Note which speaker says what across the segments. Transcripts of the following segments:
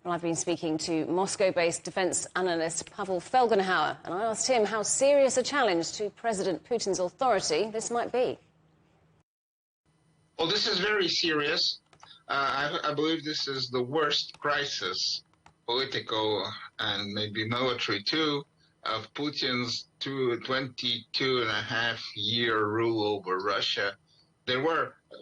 Speaker 1: Well, I've been speaking to Moscow-based defence analyst Pavel Felgenhauer, and I asked him how serious a challenge to President Putin's authority this might be.
Speaker 2: Well, this is very serious. I believe this is the worst crisis, political and maybe military too, of Putin's 22.5-year rule over Russia. There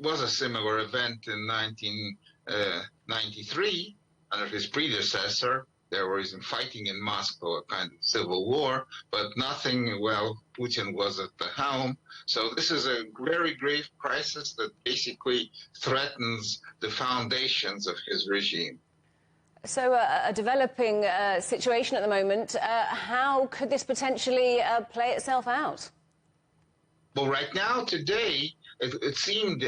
Speaker 2: was a similar event in 1993 under his predecessor. There was fighting in Moscow, a kind of civil war, but nothing, well, Putin was at the helm. So this is a very grave crisis that basically threatens the foundations of his regime.
Speaker 1: So a developing situation at the moment. How could this potentially play itself out?
Speaker 2: Well, right now, today, it seemed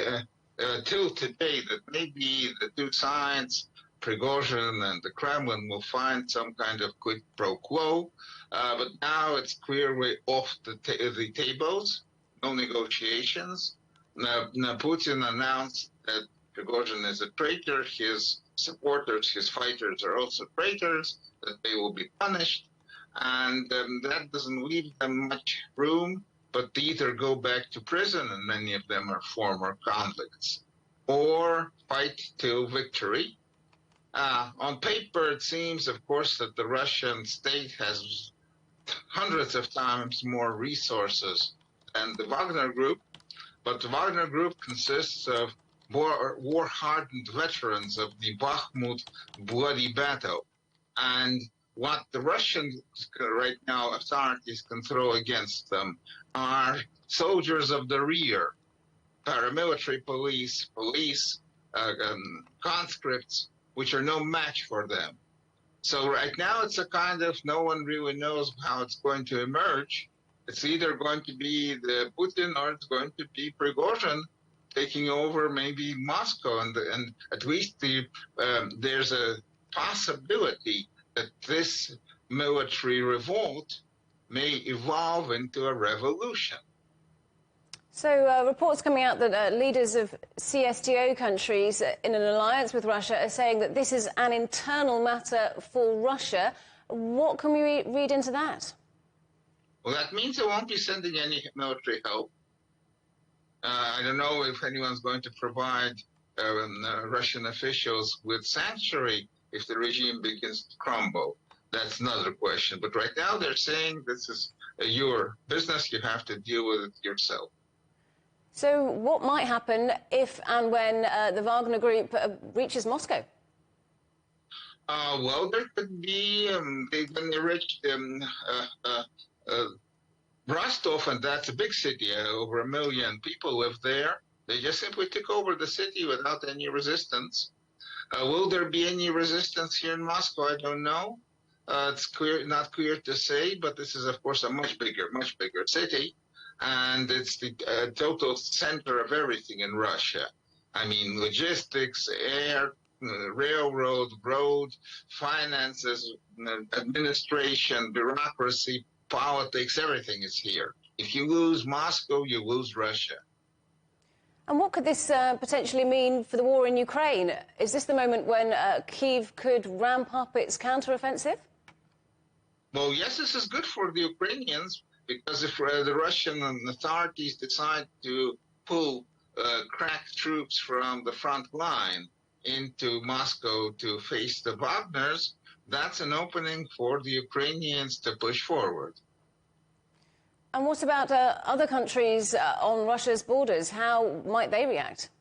Speaker 2: till today that maybe the two sides, Prigozhin and the Kremlin, will find some kind of quid pro quo, but now it's clearly off the tables, no negotiations. Now, Putin announced that Prigozhin is a traitor, his supporters, his fighters are also traitors, that they will be punished, and that doesn't leave them much room, but to either go back to prison, and many of them are former convicts, or fight till victory. On paper, it seems, of course, that the Russian state has hundreds of times more resources than the Wagner Group, but the Wagner Group consists of war-hardened veterans of the Bakhmut bloody battle. And what the Russians right now authorities can throw against them are soldiers of the rear, paramilitary police, conscripts, which are no match for them. So right now it's a kind of no one really knows how it's going to emerge. It's either going to be the Putin or it's going to be Prigozhin taking over maybe Moscow. And at least there's a possibility that this military revolt may evolve into a revolution.
Speaker 1: So reports coming out that leaders of CSTO countries in an alliance with Russia are saying that this is an internal matter for Russia. What can we read into that?
Speaker 2: Well, that means they won't be sending any military help. I don't know if anyone's going to provide Russian officials with sanctuary if the regime begins to crumble. That's another question. But right now they're saying this is your business. You have to deal with it yourself.
Speaker 1: So what might happen if and when the Wagner Group reaches Moscow?
Speaker 2: Well, there could be, when they reach Rostov, and that's a big city, over 1 million people live there. They just simply took over the city without any resistance. Will there be any resistance here in Moscow? I don't know. It's not clear to say, but this is, of course, a much bigger city. And it's the total center of everything in Russia. I mean, logistics, air, railroad, road, finances, administration, bureaucracy, politics, everything is here. If you lose Moscow, you lose Russia.
Speaker 1: And what could this potentially mean for the war in Ukraine? Is this the moment when Kyiv could ramp up its counteroffensive?
Speaker 2: Well, yes, this is good for the Ukrainians, because if the Russian authorities decide to pull crack troops from the front line into Moscow to face the Wagners, that's an opening for the Ukrainians to push forward.
Speaker 1: And what about other countries on Russia's borders? How might they react?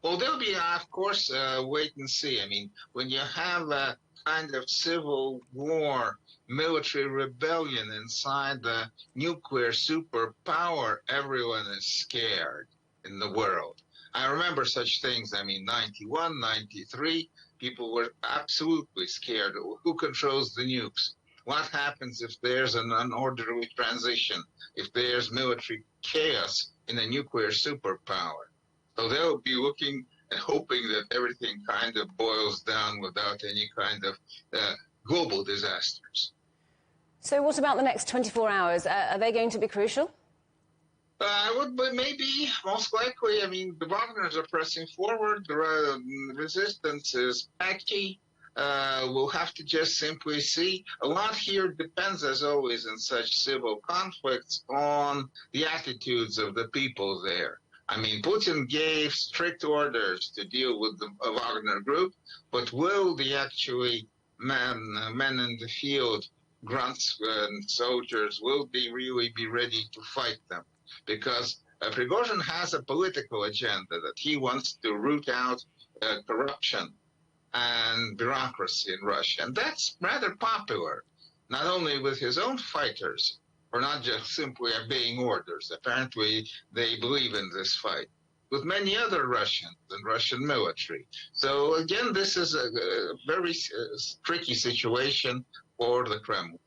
Speaker 2: Well, they'll be, of course, wait and see. I mean, when you have a kind of civil war, military rebellion inside the nuclear superpower, everyone is scared in the world. I remember such things. I mean, 91, 93, people were absolutely scared. Who controls the nukes? What happens if there's an unorderly transition, if there's military chaos in a nuclear superpower? So they'll be looking and hoping that everything kind of boils down without any kind of global disasters.
Speaker 1: So what about the next 24 hours? Are they going to be crucial?
Speaker 2: Maybe, most likely. I mean, the Wagners are pressing forward. The resistance is patchy. we'll have to just simply see. A lot here depends, as always in such civil conflicts, on the attitudes of the people there. I mean, Putin gave strict orders to deal with the Wagner group, but will the actually men in the field, grunts and soldiers, will they really be ready to fight them? Because Prigozhin has a political agenda that he wants to root out corruption and bureaucracy in Russia. And that's rather popular, not only with his own fighters, or not just simply obeying orders. Apparently, they believe in this fight, with many other Russians and Russian military. So again, this is a very tricky situation for the Kremlin.